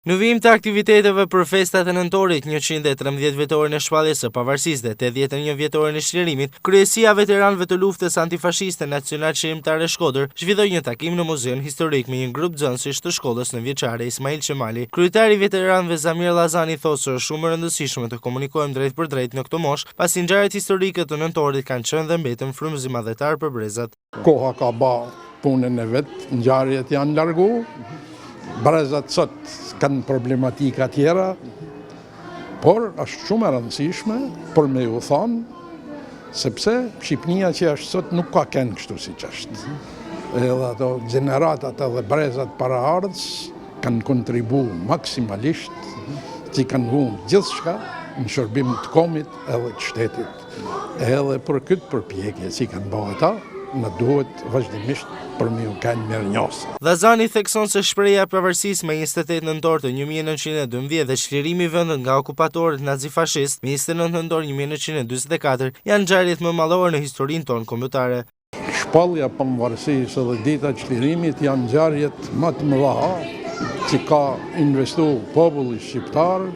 Në vijim të aktiviteteve për festat e nëntorit 113 vjetorin e shpalljes së pavarësisë dhe 81 vjetorin e çlirimit, Kryesia e Veteranëve të Luftës Antifashiste Nacional Qeveritare Shkodër zhvilloi një takim në Muzeun Historik me një grup nxënësish të shkollës nëntëvjeçare Ismail Qemali. Kryetari i veteranëve Zamir Llazani thotë se është shumë e rëndësishme të komunikojmë drejt për drejt në këtë moshë, pasi ngjarjet historike të nëntorit kanë qenë dhe mbeten frymëzim madhëtar për brezat. Koha ka bë punën e vet, ngjarjet janë largu. Brezat sot kanë problematika tjera, por është shumë e rëndësishme për me ju thonë, sepse Shqipnia që është sot nuk ka kënë kështu si që është. Edhe ato generatat edhe brezat paraardhës kanë kontribu maksimalisht, që kanë humbur gjithçka në shërbim të komit edhe të shtetit. Edhe për këtë përpjekje që kanë bërë ata, në duhet vazhdimisht për me ju kanë mirënjohës. Llazani thekson se shpreha e pavarësisë me 28 nëntor të 1912 dhe çlirimi i vendit nga okupatorët nazifashist me 29 nëntor 1944 janë ngjarjet më mallore në historinë tonë kombëtare. Shpallja pavarësisë dhe dita e çlirimit janë ngjarjet më të mëdha që ka investu populli shqiptar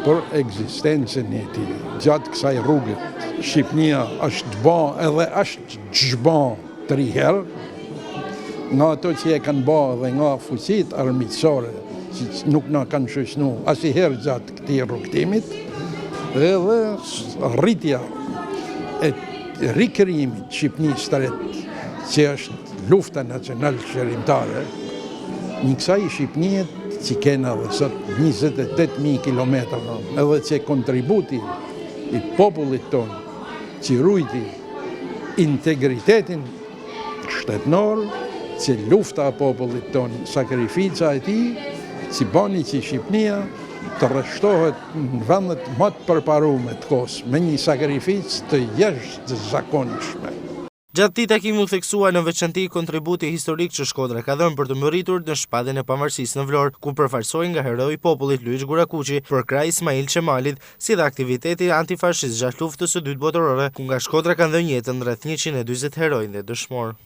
për ekzistencën e tij. Gjatë kësaj rruge, Shqipnia është bë edhe është zhbën 3 herë, nga ato që e kanë bë dhe nga fuqitë armiqësore, që nuk na kanë shoqënuar asnjëherë gjatë këtij rrugtimit, edhe rritja e rikrijimit të Shqipnisë së retë, që është lufta nacionale qeveritare, në kësaj Shqipnie që kena dhe sot 28.000 kilometra, edhe që kontributi i popullit tonë që rujti integritetin shtetënor, që lufta e popullit tonë, sakrifica e tij, që bani që Shqipnia të rreshtohet në vendet më të përparume të kohës me një sakrificë të jashtëzakonshme. Gjatë këtij takimi u theksua në veçanti kontributi historik që Shkodra ka dhënë për të mbërritur në shpalljen e pavarësisë në Vlorë, ku përfaqësoi nga heroi i popullit Luiç Gurakuqi për krah Ismail Qemalit, si dhe aktiviteti antifashist gjatë luftës së dytë botërore, ku nga Shkodra kanë dhënë jetën rreth 140 heroj dhe dëshmorë.